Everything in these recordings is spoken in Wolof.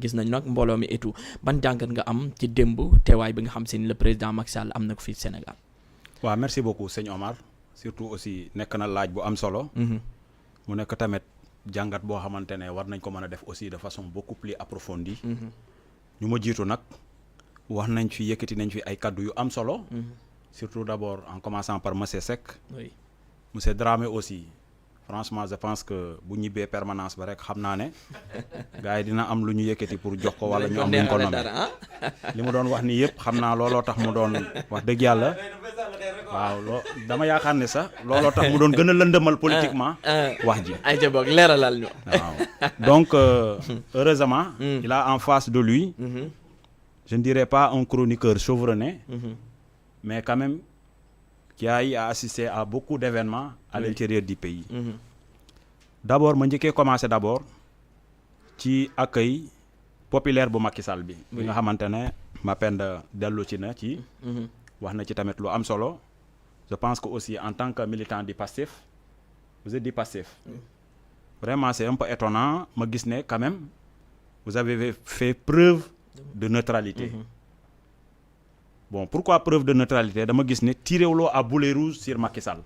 gis nañ nag mbooloo mi et tout ban jàngat nga am ci démb teewaay bi nga xam si ni le président Macky Sall am na ko fii Sénégal. waaw merci beaucoup sëñ Omar surtout aussi nekk na laaj bu am solo. mu nekk tamit jàngat boo xamante ne war nañ ko mën a def aussi de façon beaucoup plus approfondie. ñu ma jiitu nag wax nañ fi yëkkati nañ fi ay kaddu yu am solo. surtout d'abord en commençant par monsieur Seck. oui monsieur Dramé aussi. franchement je pense que bu ñibbee permanence ba rek xam naa ne gars yi dina am lu ñu yëkkati pour jox ko wala ñu am lu ñu ko nommé li mu doon wax nii yëpp xam naa looloo tax mu doon wax dëgg yàlla waaw dama yaakaar ne sax looloo tax mu doon gën a lëndëmal politiquement wax ji ay ca boog leeralal ñu waaw donc heureusement il a en face de lui je ne dirais pas un chroniqueur chevronné mais quand même qui a eu à assister à beaucoup d'événements à l'intérieur du pays. D'abord ma njëkkee commencer d'abord ci accueil populaire bu Macky Sall bi nga xamante ne Mapenda dellu ci na ci wax na ci tamit lu am solo je pense que aussi en tant que militant du Pastef vous êtes du Pastef vraiment c'est un peu étonnant ma gis ne quand même vous avez fait preuve de neutralité. Bon, pourquoi preuve de neutralité dama gis ne tiréwloo à boulet rouge sur Macky Sall.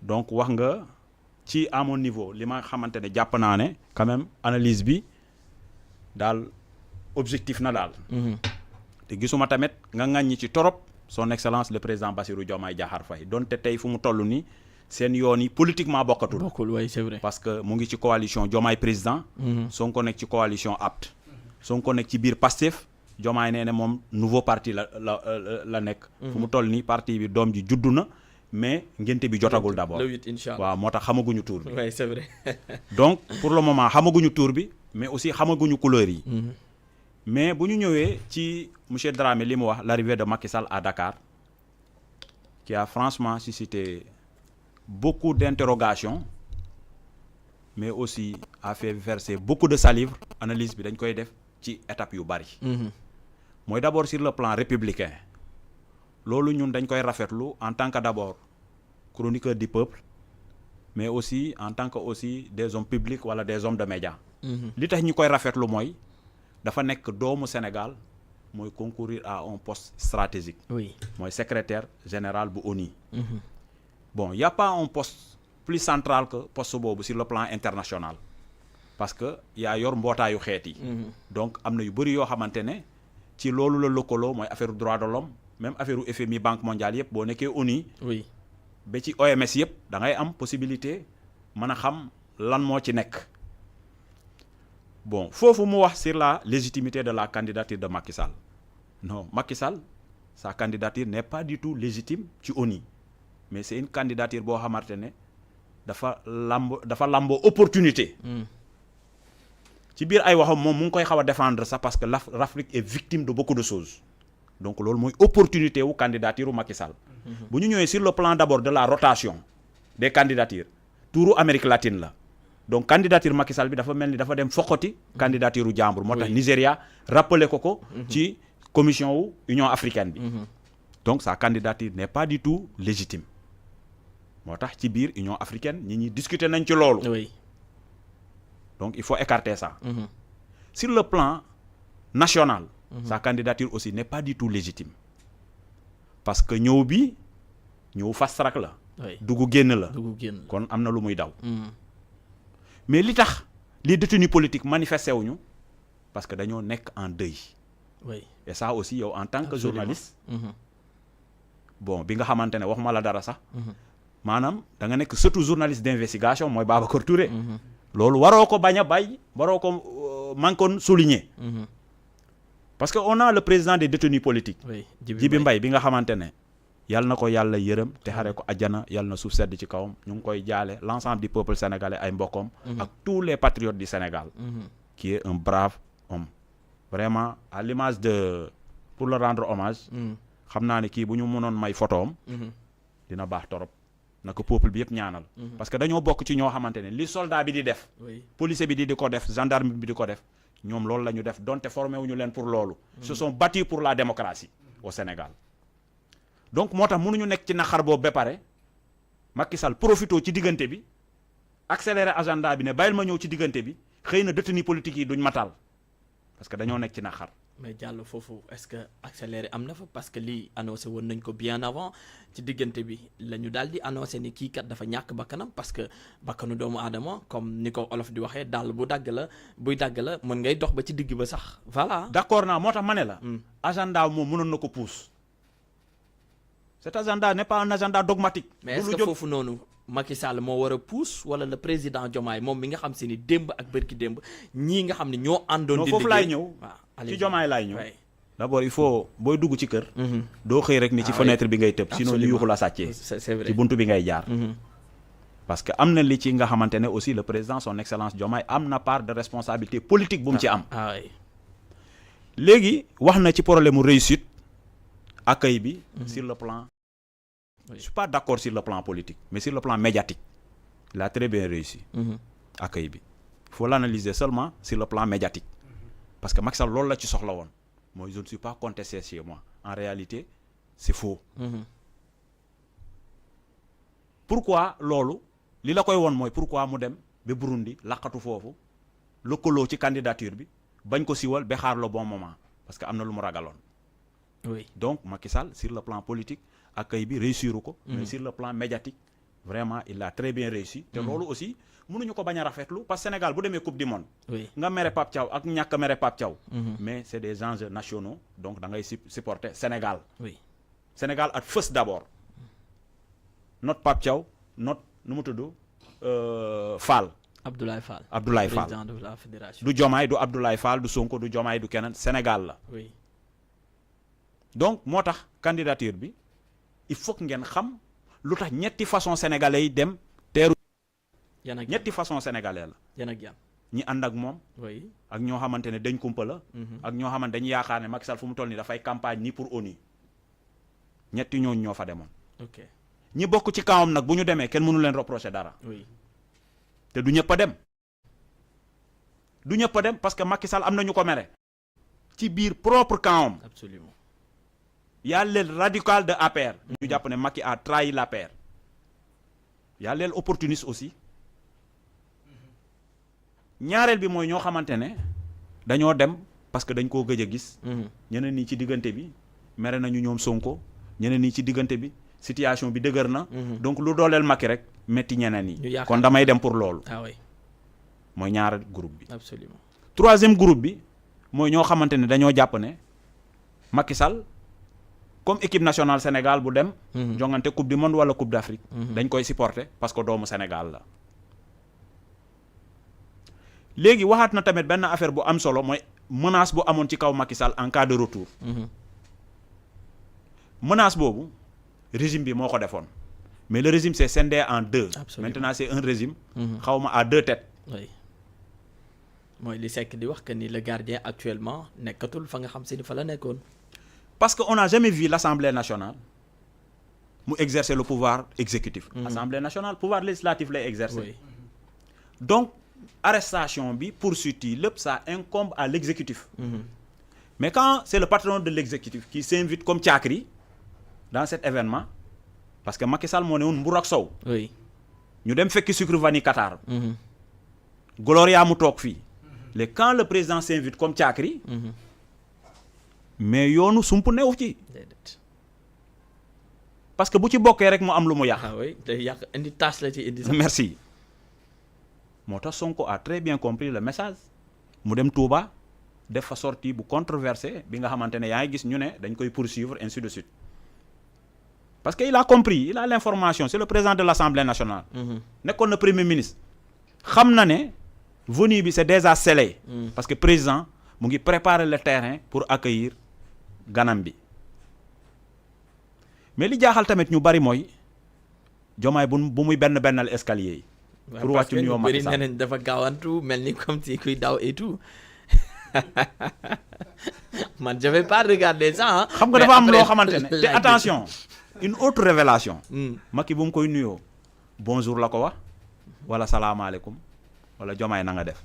Donc wax nga ci à mon niveau li ma xamante ne jàpp naa ne quand même analyse bi daal objectif na daal. te gisuma tamit nga ŋàññi ci torop son excellence le président Bassirou Diomaye Diakhar Faye donte tey fu mu toll nii seen yoon yi politiquement bokkatul. bokkul oui c'est vrai. parce que mu ngi ci coalition Diomaye président. Sonko nekk ci coalition APT. Sonko nekk ci biir Pastef. Diomaye nee ne moom nouveau parti la nekk. fu mu toll nii parti bi doom ji juddu na mais ngénte bi jotagul d'abord. le 8 inchallah waaw moo tax xamaguñu tour bi. oui c'est vrai. donc pour le moment xamaguñu tour bi mais aussi xamaguñu couleur yi. mais bu ñu ñëwee ci monsieur Dramé li mu wax l'arrivée de Macky Sall à Dakar qui a franchement suscité beaucoup d'interrogations mais aussi a fait verser beaucoup de salive. Analyse bi dañ koy def ci étape yu bari. mooy d'abord sur le plan républicain loolu ñun dañ koy rafetlu en tant que d'abord chroniqueur du peuple mais aussi en tant que aussi des hommes publics wala des hommes de médias. li tax ñu koy rafetlu mooy dafa nekk doomu Sénégal mooy concourir à un poste stratégique. oui mooy secrétaire général bu ONU. Bon y a pas un poste plus central que poste boobu sur le plan international parce que yaa yor mbootaayu xeet yi. donc am na yu bëri yoo xamante ne ci loolu la lëkkaloo mooy affaire droit de l'homme même affaire FMI banque mondiale yëpp boo nekkee ONU. oui ba ci OMS yëpp da ngay am possibilité mën a xam lan moo ci nekk. Bon foofu mu wax sur la légitimité de la candidature de Macky Sall non Macky Sall sa candidature n'est pas du tout légitime ci ONU mais c'est une candidature boo xamante ne dafa lamboo opportunité. ci biir ay waxam moom mu ngi koy xaw a défendre ça parce que l'Afrique est victime de beaucoup de choses donc loolu mooy opportunité wu candidature Macky Sall. bu ñu ñëwee sur le plan d'abord de la rotation des candidatures tuuru Amérique latine la donc candidature Macky Sall bi dafa mel ni dafa dem foqati candidature u jàmbur moo tax Nigéria rappelé ko ci commission wu Union africaine bi. donc sa candidature n'est pas du tout légitime moo tax ci biir Union africaine ñi discuter nañ ci loolu. oui. Donc il faut écarter ça. Sur le plan national, sa candidature aussi n'est pas du tout légitime. Parce que ñëw bi ñëw fast track la. dugg génn la. kon am na lu muy daw. mais li tax les détenus politiques manifesté wuñu parce que dañoo nekk en deuil. oui et ça aussi yow en tant que journaliste. bon bi nga xamante ne waxuma la dara sax. maanaam da nga nekk surtout journaliste d'investigation mooy Babacar Touré. loolu waroo ko bañ a bàyyi waroo ko mankoon souligner. parce que on a le président des détenus politiques. oui Djibi Mbaye bi nga xamante ne yal na ko yàlla yërëm te xare ko àjjana yal na suuf sedd ci kawam ñu ngi koy jaale l'ensemble du peuple sénégalais ay mbokkom ak tous les patriotes du Sénégal. qui est un brave homme. vraiment à l'image de pour le rendre hommage. xam naa ne kii bu ñu mënoon may photoom dina baax torop na ko peuple bi yëpp ñaanal. parce que dañoo bokk ci ñoo xamante ne li soldat bi di def. policier bi di ko def gendarme bi di ko def ñoom loolu la ñu def donte formé wuñu leen pour loolu. se sont battus pour la démocratie au Sénégal. donc moo tax mënuñu nekk ci naqar boobu ba pare Macky Sall profito ci diggante bi accélérer agenda bi ne bàyyil ma ñëw ci diggante bi xëy na détenus politiques yi duñ matal parce que dañoo nekk ci naqar. mais Diallo foofu est-ce que accéléré am na fa parce que lii annoncé woon nañ ko bien avant ci diggante bi la ñu daal di annoncé ni kii kat dafa ñàkk bakkanam parce que bakkanu doomu aadama comme ni ko olof di waxee dàll buy dagg la mën ngay dox ba ci digg ba sax voilà. d'accord naa moo tax ma ne la. agenda moom mënoon na ko pousse. cet agenda n'est pas un agenda dogmatique. mais est-ce que foofu noonu Macky Sall moo war a pousse wala le président Diomaye moom mi nga xam si ni démb ak bërki démb ñii nga xam ne ñoo àndoon. di liggéey foofu laay ñëw. ci Diomaye laay ñëw. d'abord il faut booy dugg ci kër. doo xëy rek ni ci fenêtre bi ngay tëb. sinon ñu yuuxu la sàccee. c'est vrai ci buntu bi ngay jaar. parce que am na li ci nga xamante ne aussi le président son excellence Diomaye am na part de responsabilité politique bu mu ci am. léegi wax na ci problème mu réussite accueil bi. sur le plan. Je ne suis pas d'accord sur le plan politique, mais sur le plan médiatique, il a très bien réussi. Accueil bi. Il faut l'analyser seulement sur le plan médiatique. Parce que Macky Sall loolu la ci soxla woon. Moi, je ne suis pas contesté chez moi. En réalité, c'est faux. Pourquoi loolu li la koy woon mooy pourquoi mu dem ba Burundi laqatu foofu lëkkaloo ci candidature bi bañ ko siwal ba xaar le bon moment parce que am na lu mu ragaloon. Oui. Donc Macky Sall sur le plan politique accueil bi réussiru ko. mais sur le plan médiatique vraiment il a très bien réussi. te loolu aussi mënuñu ko bañ a rafetlu parce que Sénégal bu demee coupe du monde. nga mere Pape Thiaw ak ñàkk a mere Pape Thiaw. mais c'est des enjeux nationaux donc da ngay supporter Sénégal. Sénégal at first d'abord. not Pape Thiaw not nu mu tudd Fall. Abdoulaye Fall. président de la fédération. du Diomaye du Abdoulaye Fall du Sonko du Diomaye du keneen Sénégal la. donc moo tax candidature bi. il faut que ngeen xam lu tax ñetti façon sénégalais yi dem teeru. ñetti façon sénégalais la. yan ak yan. ñi ànd ak moom. ak ñoo xamante ne dañ kumpa la. ak ñoo xamante dañu yaakaar ne Macky Sall fu mu toll nii dafay campagne ni pour ONU. ñetti ñooñu ñoo fa demoon. ñi bokk ci kawam nag bu ñu demee kenn mënu leen reprocher dara. te du ñëpp a dem. du ñëpp a dem parce que Macky Sall am na ñu ko mere. ci biir propre kawam. Absolument. y a les radicaux de APR. ñu jàpp ne Macky a trahi l'APR. y a les opportunistes aussi. ñaareel bi mooy ñoo xamante ne dañoo dem parce que dañ koo gëj a gis. ñeneen ñi ci diggante bi mere nañu ñoom Sonko ñeneen ñi ci diggante bi situation bi dëgër na. donc lu dooleel Macky rek metti ñeneen ñi. kon damay dem pour loolu. mooy ñaareel groupe bi. Absolument. troisième groupe bi mooy ñoo xamante ne dañoo jàpp ne Macky Sall. comme équipe nationale Sénégal bu dem. jongante coupe du monde wala coupe d'Afrique. dañ koy supporter parce que doomu Sénégal la. léegi waxaat na tamit benn affaire bu am solo mooy menace bu amoon ci kaw Macky Sall en cas de retour. menace boobu régime bi moo ko defoon mais le régime s'est scindé en deux. Absolument. Maintenant c'est un régime. xawma à deux têtes. mooy li Seck di wax que ni le gardien actuellement nekkatul fa nga xam si ni fa la nekkoon. parce qu'on n'a jamais vu l'Assemblée nationale mu exercer le pouvoir exécutif. Assemblée nationale pouvoir législatif lay exercer. donc arrestation bi poursuite yi lépp ça incombe à l'exécutif. mais quand c'est le patron de l'exécutif qui s'invite comme Thiakri dans cet événement parce que Macky Sall moo ne woon mburu ak sow. ñu dem fekki sucre vanille Qatar. Gloria mu toog fii. léegi quand le président s'invite comme Thiakri. mais yoonu sump newu ci. parce que bu ci bokkee rek mu am lu mu yàq. day yàq indi tâche la ci indi. merci. moo tax Sonko a très bien compris le message. mu dem Touba def fa sortie bu controversée bi nga xamante ne yaa ngi gis ñu ne dañ koy poursuivre ainsi de suite. parce que il a compris il a l'information c'est le président de l'Assemblée nationale. nekkoon na premier ministre. xam na ne venue bi c'est déjà scellé. parce que président mu ngi préparer le terrain pour accueillir ganam bi. mais li jaaxal tamit ñu bari mooy Diomaye bu muy bennal escalier yi. pour wàccu nuyoo Macky Sall parce que ñu bari nee nañ dafa gaawantu mel ni comme si kuy daw et tout man je vais pas regarder ça. xam nga dafa am loo xamante ne te attention une autre révélation. Macky bu mu koy nuyoo bonjour la ko wax wala salaamaaleykum wala Diomaye na nga def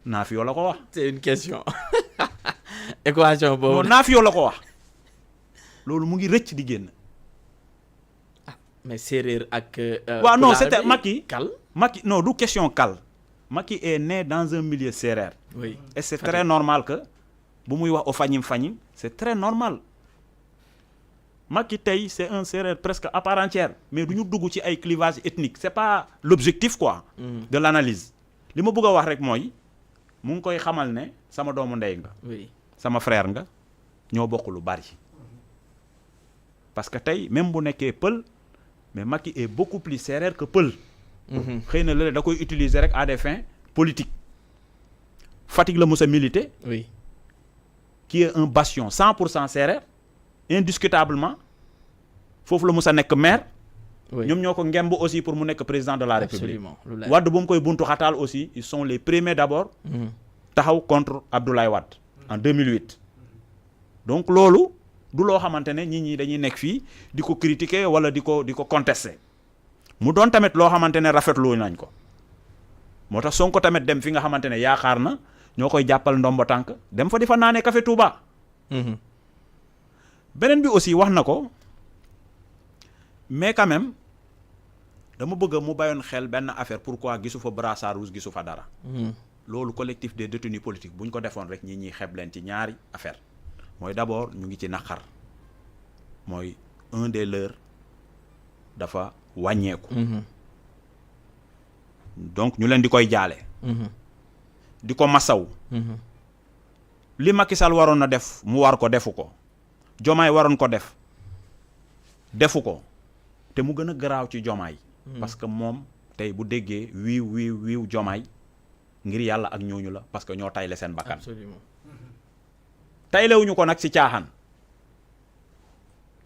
naafiyoo la ko wax. c'est une question équation boobu. non naafiyoo la ko wax loolu mu ngi rëcc di génn. mais séeréer ak. waaw non c'était Macky. kal Macky non du question kal. Macky est né dans un milieu sérère. oui et c'est très normal que bu muy wax o fañim c'est très normal Macky tey c'est un séeréer presque à part entière mais du ñu dugg ci ay clivage ethnique c'est pas l'objectif quoi de l'analyse li ma bëgg a wax rek mooy mu ngi koy xamal ne sama doomu ndey nga oui sama frère nga ñoo bokk lu bari parce que tey même bu nekkee pël mais Macky est beaucoup plus séeréer que pël xëy na léeg da koy utiliser rek à des fins politiques Fatick la mos a militer oui qui est un bastion 100% séeréer indiscutablement foofu la mos a nekk maire oui ñoom ñoo ko ngemb aussi pour mu nekk président de la République absolument lu leer. Wade bu mu koy buntu xataal aussi ils sont les premiers d'abord taxaw contre Abdoulaye Wade en 2008 donc loolu du loo xamante ne nit ñi dañuy nekk fii di ko critiquer wala di ko contester mu doon tamit loo xamante ne rafetlu nañ ko moo tax Sonko tamit dem fi nga xamante ne yaakaar na ñoo koy jàppal ndombo tànk dem fa di fa naanee café Touba beneen bi aussi wax na ko mais quand même dama bëgg mu bayoon xel benn affaire pourquoi gisu fa brassard rouge gisu fa dara loolu collectif des détenus politiques bu ñu ko defoon rek ñi ñuy xeeb leen ci ñaari affaire mooy d'abord ñu ngi ci naqar mooy un des leurs dafa wàññeeku donc ñu leen di koy jaale di ko masaw li Macky Sall waroon na def mu war ko defu ko Diomaye waroon ko defu ko te mu gën a garaaw ci Diomaye parce que moom tey bu déggee wiiw Diomaye ngir yàlla ak ñooñu la parce que ñoo tayle seen bakkan absolument taylewuñu ko nag ci caaxaan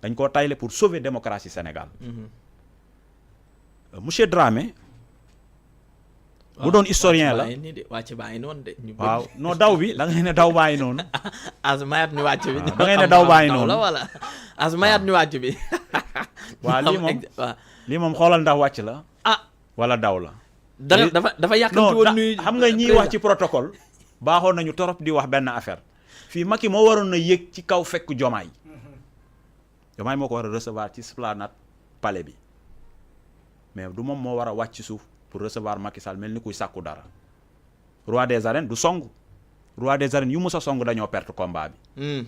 dañ koo tayle pour sauver démocratie Sénégal monsieur Dramé bu doon historien la wàcc baa ngi noonu de waaw non daw bi da ngay ne daw baa ngi noonu asmayat ni wàcc bi da ngay ne daw baa ngi noonu la wala asmayat ni wàcc bi waaw lii moom xoolal ndax wàcc la wala daw la dafa yàqanti woon nuy xam nga ñiy wax ci protocole baaxoon nañu torop di wax benn affaire fii Macky moo waroon na yëg ci kaw fekk Diomaye moo ko war a recevoir ci esplanade palais bi mais du moom moo war a wàcc ci suuf pour recevoir Macky Sall mel ni kuy sàkku dara roi des arènes du song roi des arènes yu mus a song dañoo perte combat bi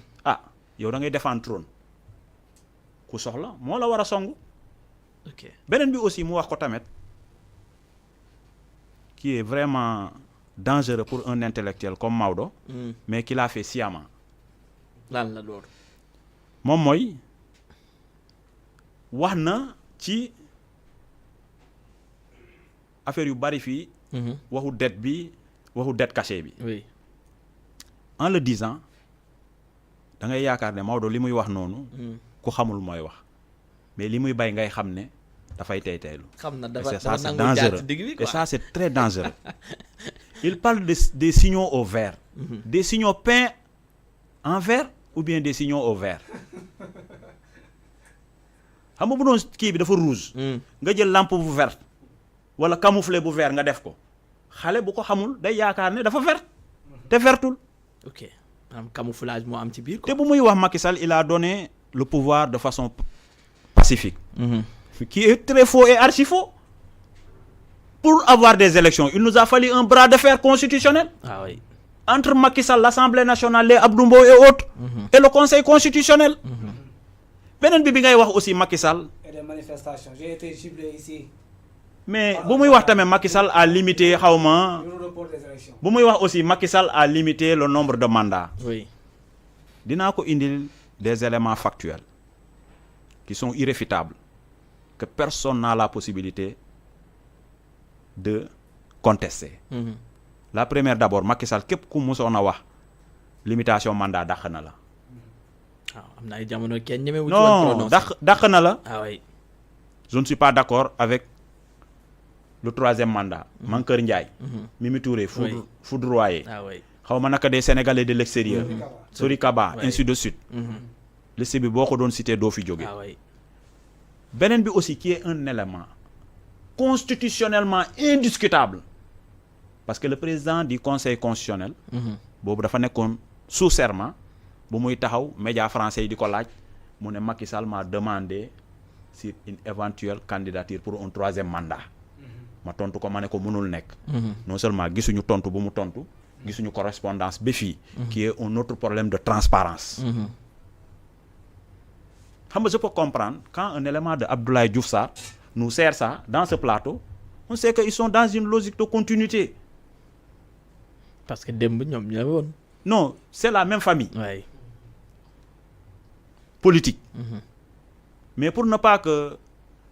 yow da ngay défendre trône ku soxla moo la war a song ok beneen bi aussi mu wax ko tamit qui est vraiment dangereux pour un intellectuel comme Maodo mais qui l'a fait sciemment lan la loolu moom mooy wax na ci affaire yu bari fii waxu dette bi waxu dette cachée bi oui en le disant da ngay yaakaar ne Maodo li muy wax noonu ku xamul mooy wax mais li muy bay ngay xam ne dafay teylu xam na ça dafa c'est nangu dangereux et ça c'est très dangereux il parle des signaux au vert des signaux peints en vert ou bien des signaux au vert xam nga bu doon kii bi dafa rouge nga jël lampe bu verte wala camouflet bu vert nga def ko xale bu ko xamul day yaakaar ne dafa vert te vertul ok maanaam camouflage moo am ci biir te bu muy wax Macky Sall il a donné le pouvoir de façon pacifique qui est très faux et archi faux pour avoir des élections il nous a fallu un bras de fer constitutionnel oui entre Macky Sall l'Assemblée nationale les Abdou Mbow et autres et le Conseil constitutionnel beneen bi ngay wax aussi Macky Sall et des manifestations j'ai été ciblé ici mais bu muy wax tamit Macky Sall a limité xawma bu muy wax aussi Macky Sall a limité le nombre de mandats oui dinaa ko indil des éléments factuels qui sont irréfutables que personne n'a la possibilité de contester la première d'abord Macky Sall képp ku musoon a wax limitation mandat dàq na la am na ay jamono kenn ñemewu ci non woon prononcer dàq na la oui je ne suis pas d'accord avec le troisième mandat Mankeur Ndiaye Mimi Touré foudroyé oui xaw ma naka des Sénégalais de l'extérieur Sori Kaba ainsi de suite liste bi boo ko doon cité doo fi jóge oui beneen bi aussi qui est un élément constitutionnellement indiscutable parce que le président du conseil constitutionnel boobu dafa nekkoon sous serment bu muy taxaw média français yi di ko laaj mu ne Macky Sall m'a demandé sur une éventuelle candidature pour un troisième mandat ma tontu ko ma ne ko mënul nekk non seulement gisuñu tontu bu mu tontu gisuñu correspondance ba fii qui est un autre problème de transparence xam nga je peux comprendre quand un élément de Abdoulaye Diouf Sarr nous sert ça dans ce plateau on sait que ils sont dans une logique de continuité parce que démb ñoom ñoo woon. non c'est la même famille waay. politique mais pour ne pas que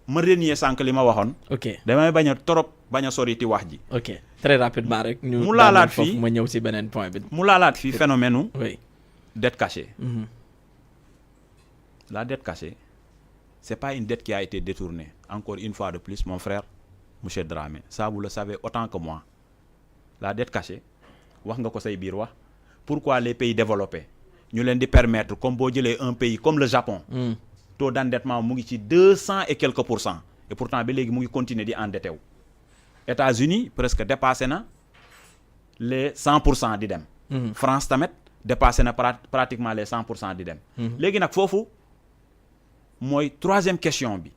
ma renier sànq li ma waxoon ok damay bañ a sori ti wax ji ok très rapidement rek. ñu mu laalaat foofu fii ma ñëw si beneen point bi. mu laalaat fii phénomène oui. dette cachée la dette cachée c'est pas une dette qui a été détournée encore une fois de plus mon frère monsieur Dramé ça vous le savez autant que moi la dette cachée wax nga ko say biir wax pourquoi les pays développés ñu leen di permettre comme boo jëlee un pays comme le Japon taux d'endettement mu ngi ci 200 et quelques % et pourtant ba léegi mu ngi continuer di endetté wu États-Unis presque dépassé na les 100% di dem France tamit dépassé na pratiquement les 100% di dem léegi nag foofu mooy troisième question bi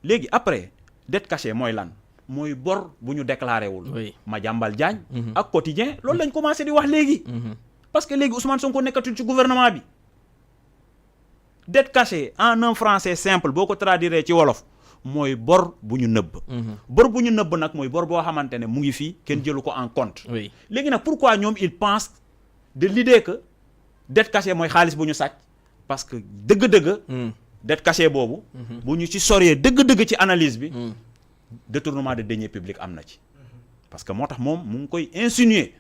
léegi après dette cachée mooy lan mooy bor bu ñu déclaré wul oui. Madiambal Diagne ak quotidien loolu lañ commencé di wax léegi parce que léegi Ousmane Sonko nekkatul ci gouvernement bi dette cachée en un français simple boo ko traduire ci wolof mooy bor bu ñu nëbb bor bu ñu nëbb nag mooy bor boo xamante ne mu ngi fii kenn jëlu ko en compte oui. léegi nag pourquoi ñoom ils pensent de l'idée que dette cachée mooy xaalis bu ñu sàcc parce que dëgg-dëgg dette cachée boobu bu ñu ci soree dëgg-dëgg ci analyse bi détournement de deniers publics am na ci parce que moo tax moom mu ngi koy insinuer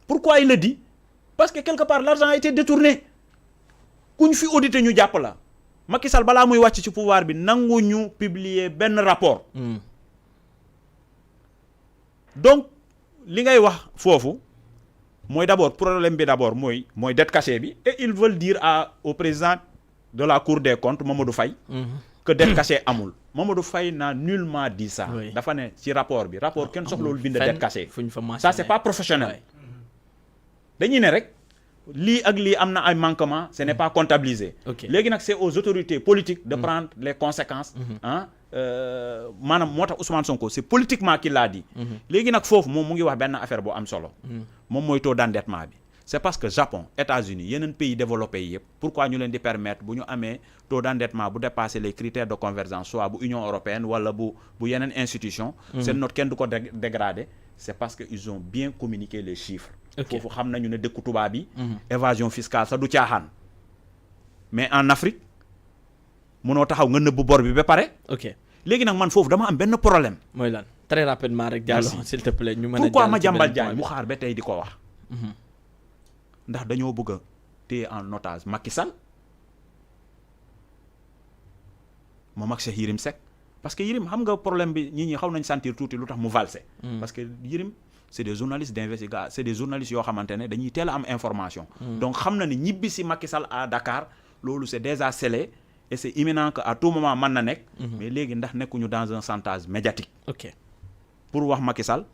pourquoi il le dit parce que quelque part l'argent a été détourné kuñ fi audité ñu jàpp la Macky Sall balaa muy wàcc ci pouvoir bi nangu ñu publier benn rapport donc li ngay wax foofu mooy d'abord problème bi d'abord mooy dette cachée bi et ils veulent dire au président de la Cour des comptes Mamadou Faye que dette cachée amul Mamadou Faye n'a nullement dit ça dafa ne ci rapport bi kenn soxlawul bind dette cachée ça c'est pas professionnel dañuy ne rek lii ak lii am na ay manquements ce n'est pas comptabilisé léegi nag c'est aux autorités politiques de prendre les conséquences maanaam moo tax Ousmane Sonko c'est politiquement qu'il l'a dit léegi nag foofu moom mu ngi wax benn affaire bu am solo moom mooy taux d'endettement bi c'est parce que Japon États-Unis yeneen pays développés yi yëpp pourquoi ñu leen di permettre bu ñu amee taux d'endettement bu dépasser les critères de convergence soit bu Union européenne wala bu yeneen institution seen note kenn du ko dégrader c'est parce que ils ont bien communiqué les chiffres foofu xam nañu ne dëkku tubaab bi évasion fiscale sax du caaxaan mais en Afrique mënoo taxaw nga nëbb bor bi ba pare ok léegi nag man foofu dama am benn problème mooy lan très rapidement rek Diallo s'il te plaît ñu mën a pourquoi Madiambal Diagne mu xaar ba tey di ko wax ndax dañoo bëgg a téye en otage Macky Sall moom ak Cheikh Yérim Seck parce que Yérim xam nga problème bi ñi xaw nañ sentir tuuti lu tax mu valsé parce que Yérim c'est des journalistes d'investigation c'est des journalistes yoo xamante ne dañuy teel a am information donc xam na ni ñibbi si Macky Sall à Dakar loolu c'est déjà scellé et c'est imminent que à tout moment mën na nekk mais léegi ndax nekkuñu dans un chantage médiatique ok pour wax Macky Sall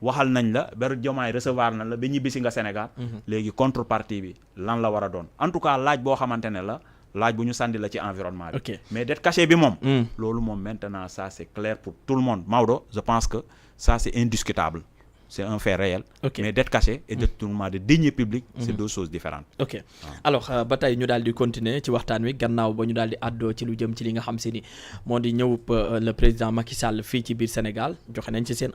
waxal nañ la ber Diomaye recevoir na la ba ñibbisi nga Sénégal léegi contrepartie bi lan la war a doon en tout cas laaj boo xamante ne la laaj bu ñu sànni la ci environnement bi mais dette cachée bi moom loolu moom maintenant ça c'est clair pour tout le monde Maodo je pense que ça c'est indiscutable c'est un fait réel mais dette cachée et détournement de deniers publics c'est deux choses différentes ok alors ba tey ñu daal di continuer ci waxtaan wi gannaaw ba ñu daal di àddoo ci lu jëm ci li nga xam si ni moo di ñëw le président Macky Sall fii ci biir Sénégal joxe nañ ci seen